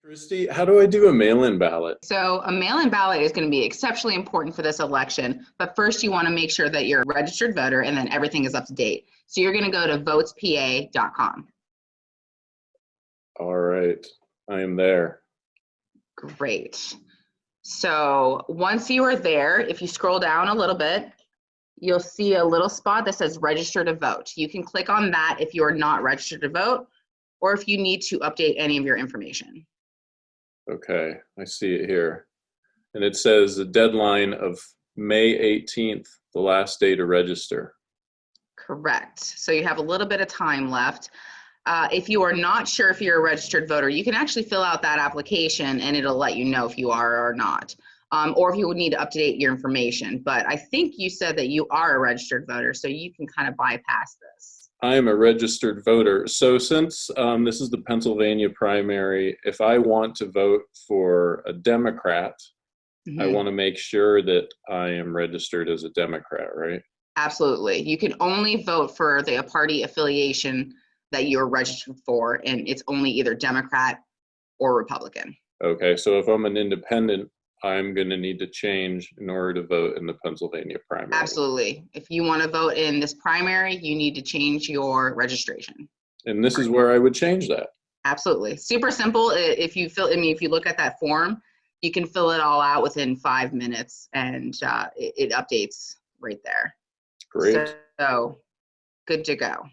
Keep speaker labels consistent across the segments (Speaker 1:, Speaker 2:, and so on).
Speaker 1: Christy, how do I do a mail-in ballot?
Speaker 2: So a mail-in ballot is going to be exceptionally important for this election, but first you want to make sure that you're a registered voter and then everything is up to date. So you're going to go to votespa.com.
Speaker 1: All right, I am there.
Speaker 2: Great. So once you are there, if you scroll down a little bit, you'll see a little spot that says register to vote. You can click on that if you are not registered to vote or if you need to update any of your information.
Speaker 1: Okay, I see it here. And it says the deadline of May 18th, the last day to register.
Speaker 2: Correct. So you have a little bit of time left. If you are not sure if you're a registered voter, you can actually fill out that application and it'll let you know if you are or not, or if you would need to update your information. But I think you said that you are a registered voter, so you can kind of bypass this.
Speaker 1: I am a registered voter. So since this is the Pennsylvania primary, if I want to vote for a Democrat, I want to make sure that I am registered as a Democrat, right?
Speaker 2: Absolutely. You can only vote for the party affiliation that you're registered for, and it's only either Democrat or Republican.
Speaker 1: Okay, so if I'm an independent, I'm going to need to change in order to vote in the Pennsylvania primary.
Speaker 2: Absolutely. If you want to vote in this primary, you need to change your registration.
Speaker 1: And this is where I would change that.
Speaker 2: Absolutely. Super simple. If you look at that form, you can fill it all out within 5 minutes and it updates right there.
Speaker 1: Great.
Speaker 2: So good to go.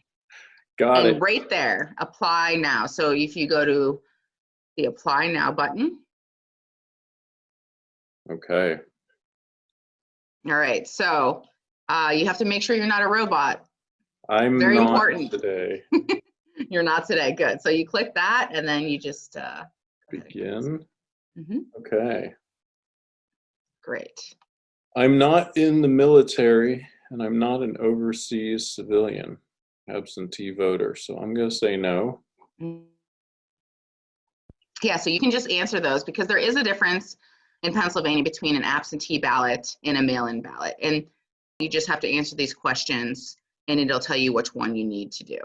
Speaker 1: Got it.
Speaker 2: And right there, apply now. So if you go to the apply now button.
Speaker 1: Okay.
Speaker 2: All right. So you have to make sure you're not a robot.
Speaker 1: I'm
Speaker 2: very
Speaker 1: not
Speaker 2: important
Speaker 1: today.
Speaker 2: You're not today. Good. So you click that and then you just
Speaker 1: begin. Okay.
Speaker 2: Great.
Speaker 1: I'm not in the military and I'm not an overseas civilian absentee voter. So I'm going to say no.
Speaker 2: Yeah, so you can just answer those because there is a difference in Pennsylvania between an absentee ballot and a mail-in ballot. And you just have to answer these questions and it'll tell you which one you need to do.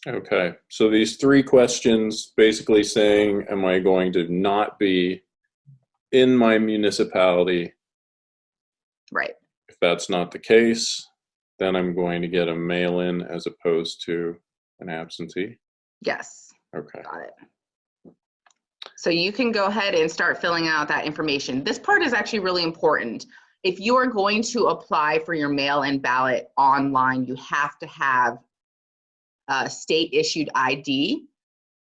Speaker 1: Okay, so these 3 questions basically saying, am I going to not be in my municipality?
Speaker 2: Right.
Speaker 1: If that's not the case, then I'm going to get a mail-in as opposed to an absentee?
Speaker 2: Yes.
Speaker 1: Okay.
Speaker 2: Got it. So you can go ahead and start filling out that information. This part is actually really important. If you are going to apply for your mail-in ballot online, you have to have a state-issued ID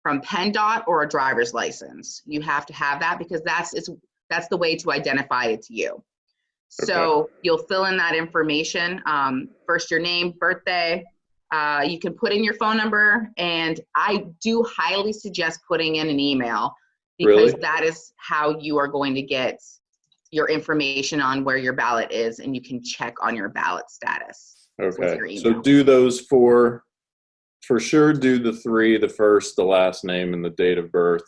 Speaker 2: from PennDOT or a driver's license. You have to have that because that's the way to identify it's you. So you'll fill in that information, first your name, birthday. You can put in your phone number, and I do highly suggest putting in an email because that is how you are going to get your information on where your ballot is, and you can check on your ballot status.
Speaker 1: Okay, so do those for sure, do the 3, the first, the last name, and the date of birth.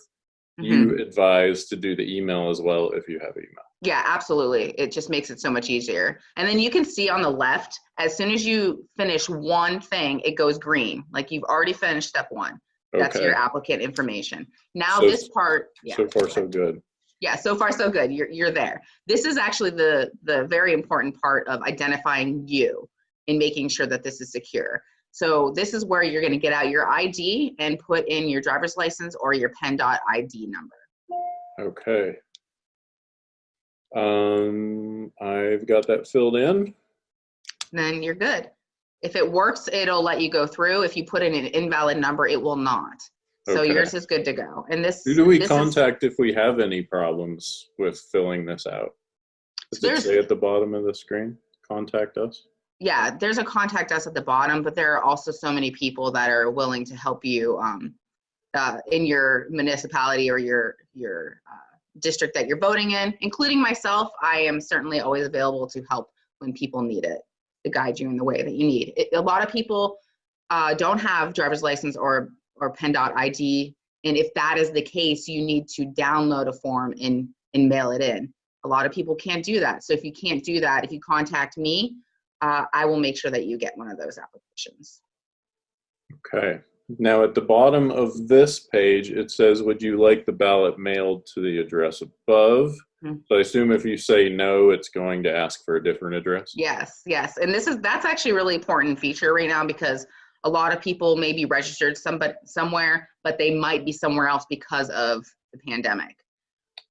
Speaker 1: You advise to do the email as well if you have email.
Speaker 2: Yeah, absolutely. It just makes it so much easier. And then you can see on the left, as soon as you finish one thing, it goes green. Like you've already finished step 1. That's your applicant information. Now this part,
Speaker 1: so far so good.
Speaker 2: Yeah, so far so good. You're there. This is actually the very important part of identifying you and making sure that this is secure. So this is where you're going to get out your ID and put in your driver's license or your PennDOT ID number.
Speaker 1: Okay. I've got that filled in.
Speaker 2: Then you're good. If it works, it'll let you go through. If you put in an invalid number, it will not. So yours is good to go. And this.
Speaker 1: Who do we contact if we have any problems with filling this out? Does it say at the bottom of the screen? Contact us.
Speaker 2: Yeah, there's a contact us at the bottom, but there are also so many people that are willing to help you in your municipality or your district that you're voting in, including myself. I am certainly always available to help when people need it, to guide you in the way that you need. A lot of people don't have driver's license or PennDOT ID, and if that is the case, you need to download a form and mail it in. A lot of people can't do that. So if you can't do that, if you contact me, I will make sure that you get one of those applications.
Speaker 1: Okay. Now at the bottom of this page, it says, would you like the ballot mailed to the address above? So I assume if you say no, it's going to ask for a different address?
Speaker 2: Yes, yes. And that's actually a really important feature right now, because a lot of people may be registered somewhere, but they might be somewhere else because of the pandemic.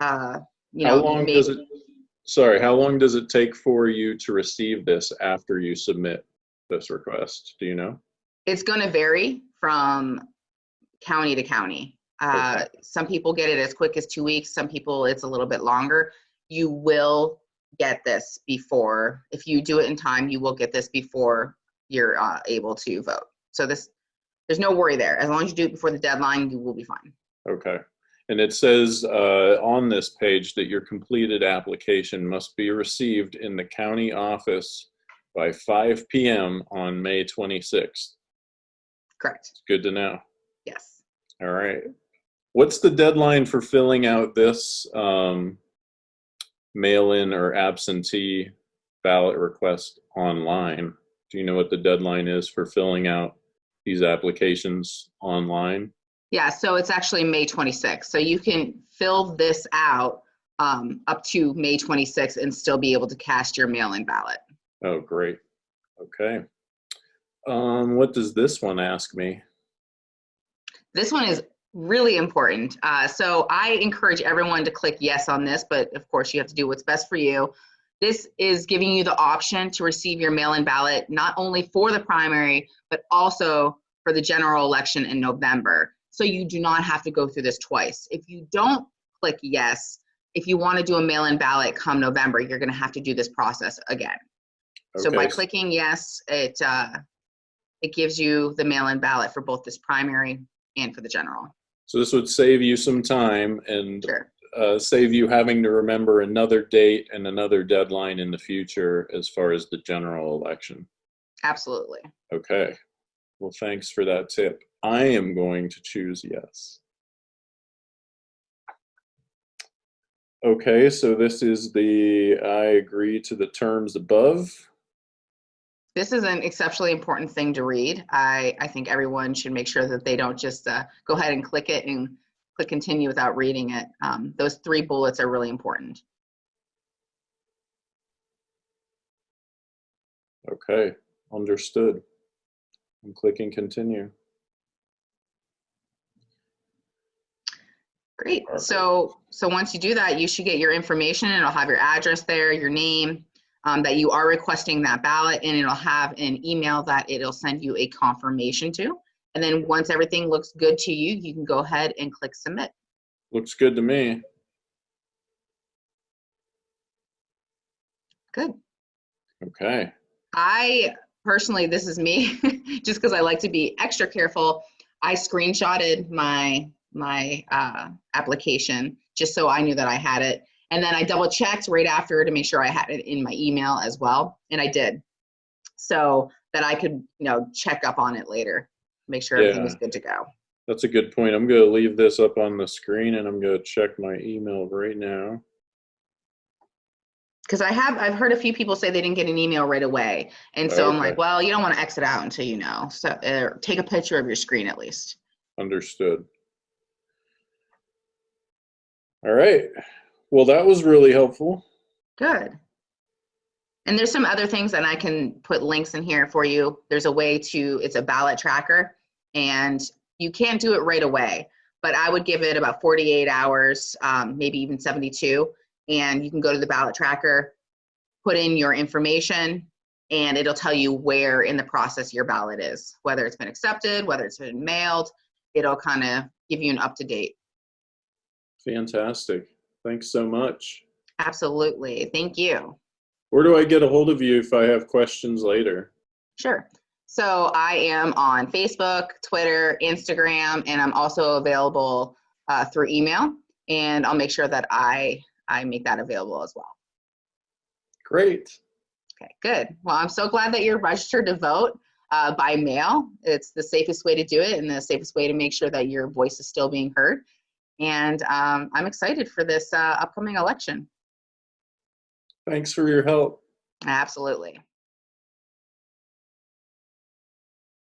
Speaker 1: How long does it take for you to receive this after you submit this request? Do you know?
Speaker 2: It's going to vary from county to county.
Speaker 1: Okay.
Speaker 2: Some people get it as quick as 2 weeks. Some people it's a little bit longer. You will get this before, if you do it in time, you will get this before you're able to vote. So there's no worry there. As long as you do it before the deadline, you will be fine.
Speaker 1: Okay. And it says on this page that your completed application must be received in the county office by 5 p.m. on May 26th.
Speaker 2: Correct.
Speaker 1: It's good to know.
Speaker 2: Yes.
Speaker 1: All right. What's the deadline for filling out this mail-in or absentee ballot request online? Do you know what the deadline is for filling out these applications online?
Speaker 2: Yeah, so it's actually May 26th. So you can fill this out up to May 26th and still be able to cast your mail-in ballot.
Speaker 1: Oh, great. Okay. What does this one ask me?
Speaker 2: This one is really important. So I encourage everyone to click yes on this, but of course you have to do what's best for you. This is giving you the option to receive your mail-in ballot, not only for the primary, but also for the general election in November. So you do not have to go through this twice. If you don't click yes, if you want to do a mail-in ballot come November, you're going to have to do this process again. Okay. So by clicking yes, it gives you the mail-in ballot for both this primary and for the general.
Speaker 1: So this would save you some time and save you having to remember another date and another deadline in the future as far as the general election.
Speaker 2: Absolutely.
Speaker 1: Okay. Well, thanks for that tip. I am going to choose yes. Okay, so this is the I agree to the terms above.
Speaker 2: This is an exceptionally important thing to read. I think everyone should make sure that they don't just go ahead and click it and click continue without reading it. Those 3 bullets are really important.
Speaker 1: Okay, understood. I'm clicking continue.
Speaker 2: Great. So once you do that, you should get your information, and it'll have your address there, your name, that you are requesting that ballot, and it'll have an email that it'll send you a confirmation to. And then once everything looks good to you, you can go ahead and click submit.
Speaker 1: Looks good to me.
Speaker 2: Good.
Speaker 1: Okay.
Speaker 2: I personally, this is me, just because I like to be extra careful, I screenshotted my application just so I knew that I had it. And then I double checked right after to make sure I had it in my email as well. And I did, so that I could, check up on it later, make sure everything was good to go.
Speaker 1: That's a good point. I'm going to leave this up on the screen and I'm going to check my email right now.
Speaker 2: Because I've heard a few people say they didn't get an email right away. And so I'm like, well, you don't want to exit out until you know. So take a picture of your screen at least.
Speaker 1: Understood. All right. Well, that was really helpful.
Speaker 2: Good. And there's some other things that I can put links in here for you. There's a way it's a ballot tracker, and you can't do it right away, but I would give it about 48 hours, maybe even 72. And you can go to the ballot tracker, put in your information, and it'll tell you where in the process your ballot is, whether it's been accepted, whether it's been mailed. It'll kind of give you an up-to-date.
Speaker 1: Fantastic. Thanks so much.
Speaker 2: Absolutely. Thank you.
Speaker 1: Where do I get a hold of you if I have questions later?
Speaker 2: Sure. So I am on Facebook, Twitter, Instagram, and I'm also available through email. And I'll make sure that I make that available as well.
Speaker 1: Great.
Speaker 2: Okay, good. Well, I'm so glad that you're registered to vote by mail. It's the safest way to do it and the safest way to make sure that your voice is still being heard. And I'm excited for this upcoming election.
Speaker 1: Thanks for your help.
Speaker 2: Absolutely.